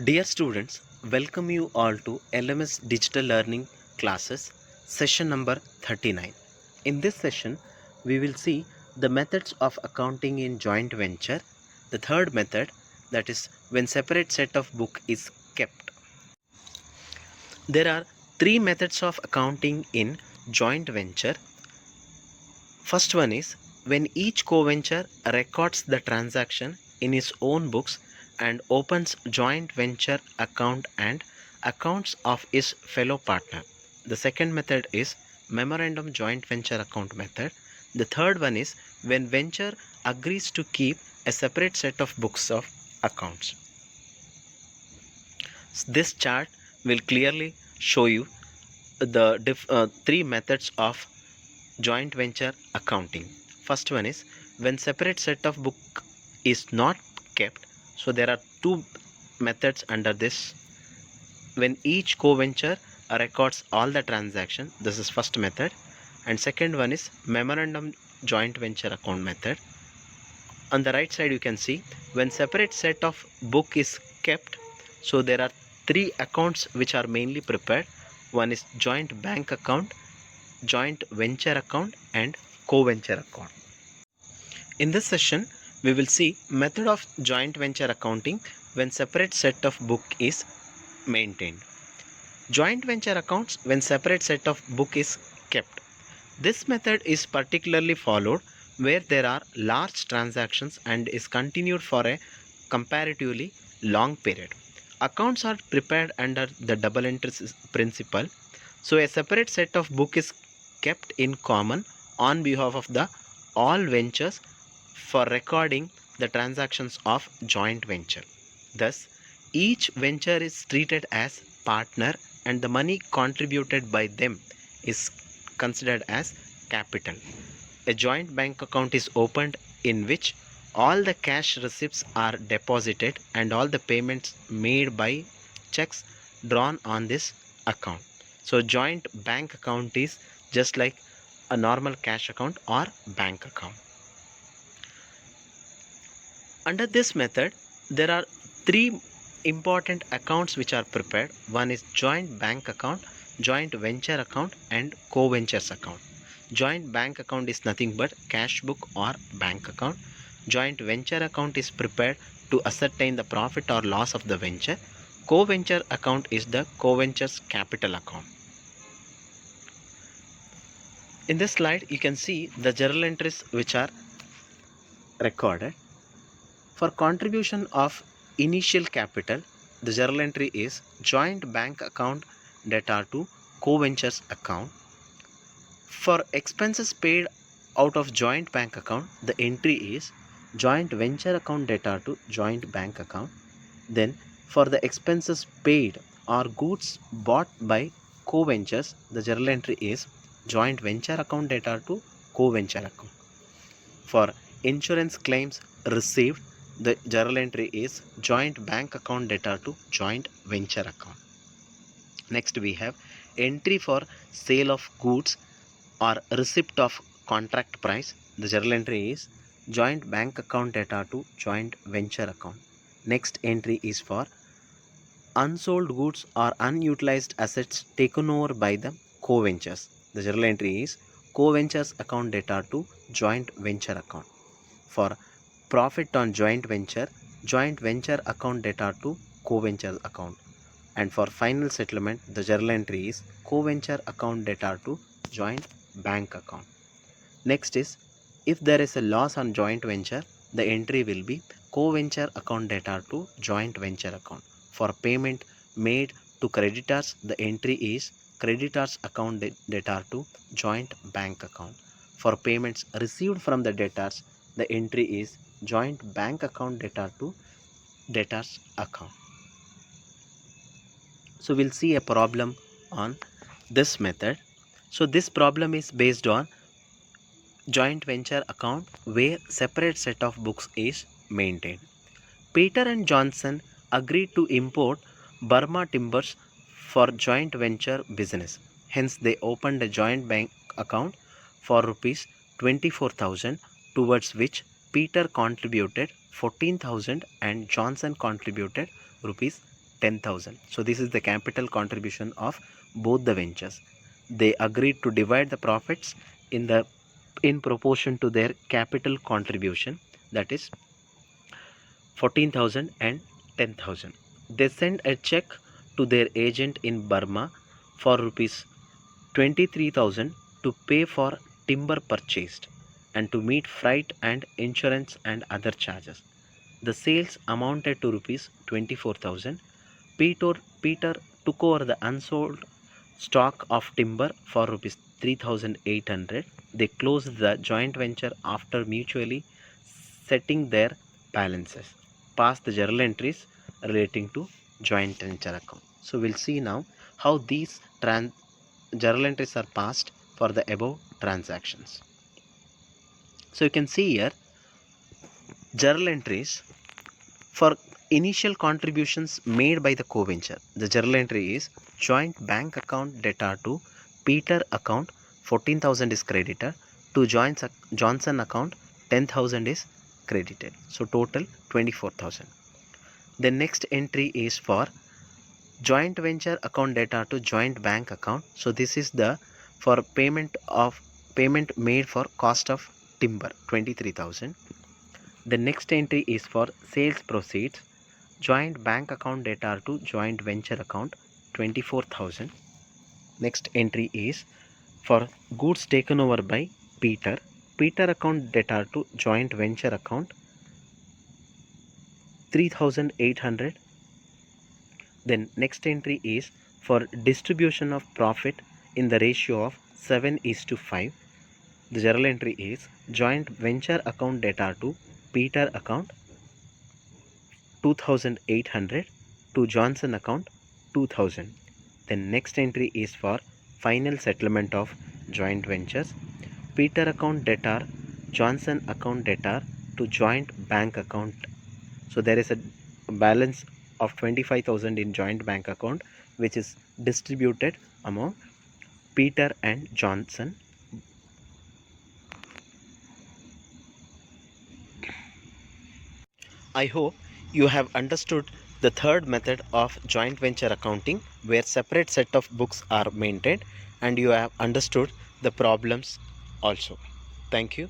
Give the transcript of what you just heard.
Dear students, welcome you all to LMS Digital Learning classes, session number 39. In this session, we will see the methods of accounting in joint venture. The third method, that is when separate set of book is kept. There are three methods of accounting in joint venture. First one is when each co-venture records the transaction in his own books and opens joint venture account and accounts of his fellow partner. The second method is memorandum joint venture account method. The third one is when venture agrees to keep a separate set of books of accounts. This chart will clearly show you the three methods of joint venture accounting. First one is when separate set of book is not kept. So there are two methods under this. When each co-venture records all the transaction, this is first method, and second one is memorandum joint venture account method. On the right side you can see when separate set of book is kept. So there are three accounts which are mainly prepared. One is joint bank account, joint venture account and co-venture account. In this session, we will see method of joint venture accounting when separate set of book is maintained. Joint venture accounts when separate set of book is kept. This method is particularly followed where there are large transactions and is continued for a comparatively long period. Accounts are prepared under the double entry principle. So a separate set of book is kept in common on behalf of the all ventures for recording the transactions of joint venture. Thus, each venture is treated as partner and the money contributed by them is considered as capital. A joint bank account is opened in which all the cash receipts are deposited and all the payments made by checks drawn on this account. So joint bank account is just like a normal cash account or bank account. Under this method, there are three important accounts which are prepared. One is joint bank account, joint venture account and co-ventures account. Joint bank account is nothing but cash book or bank account. Joint venture account is prepared to ascertain the profit or loss of the venture. Co-venture account is the co-ventures capital account. In this slide, you can see the journal entries which are recorded. For contribution of initial capital, the journal entry is joint bank account data to co-ventures account. For expenses paid out of joint bank account, the entry is joint venture account data to joint bank account. Then for the expenses paid or goods bought by co-ventures, the journal entry is joint venture account data to co-venture account. For insurance claims received, the journal entry is joint bank account data to joint venture account. Next we have entry for sale of goods or receipt of contract price. The journal entry is joint bank account data to joint venture account. Next entry is for unsold goods or unutilized assets taken over by the co-ventures. The journal entry is co-ventures account data to joint venture account. For profit on joint venture account data to co-venture account. And for final settlement, the journal entry is co-venture account data to joint bank account. Next is if there is a loss on joint venture, the entry will be co-venture account data to joint venture account. For payment made to creditors, the entry is creditors account data to joint bank account. For payments received from the debtors, the entry is joint bank account data to debtors account. So we'll see a problem on this method. So this problem is based on joint venture account where separate set of books is maintained. Peter and Johnson agreed to import Burma timbers for joint venture business. Hence they opened a joint bank account for rupees 24,000, towards which Peter contributed 14,000 and Johnson contributed rupees 10,000. So this is the capital contribution of both the ventures. They agreed to divide the profits in proportion to their capital contribution, that is 14,000 and 10,000. They sent a check to their agent in Burma for rupees 23,000 to pay for timber purchased and to meet freight and insurance and other charges. The sales amounted to rupees 24,000. Peter took over the unsold stock of timber for rupees 3,800. They closed the joint venture after mutually setting their balances. Pass the journal entries relating to joint venture account. So we'll see now how these journal entries are passed for the above transactions. So you can see here journal entries for initial contributions made by the co-venture. The journal entry is joint bank account debtor to Peter account 14,000 is credited, to Johnson account 10,000 is credited. So total 24,000. The next entry is for joint venture account debtor to joint bank account. So this is the for payment made for cost of timber 23,000. The next entry is for sales proceeds, joint bank account debtor to joint venture account 24,000. Next entry is for goods taken over by Peter account debtor to joint venture account 3,800. Then next entry is for distribution of profit in the ratio of 7:5. The journal entry is joint venture account debtor to Peter account 2,800, to Johnson account 2,000. Then next entry is for final settlement of joint ventures. Peter account debtor, Johnson account debtor to joint bank account. So there is a balance of 25,000 in joint bank account, which is distributed among Peter and Johnson. I hope you have understood the third method of joint venture accounting, where separate set of books are maintained, and you have understood the problems also. Thank you.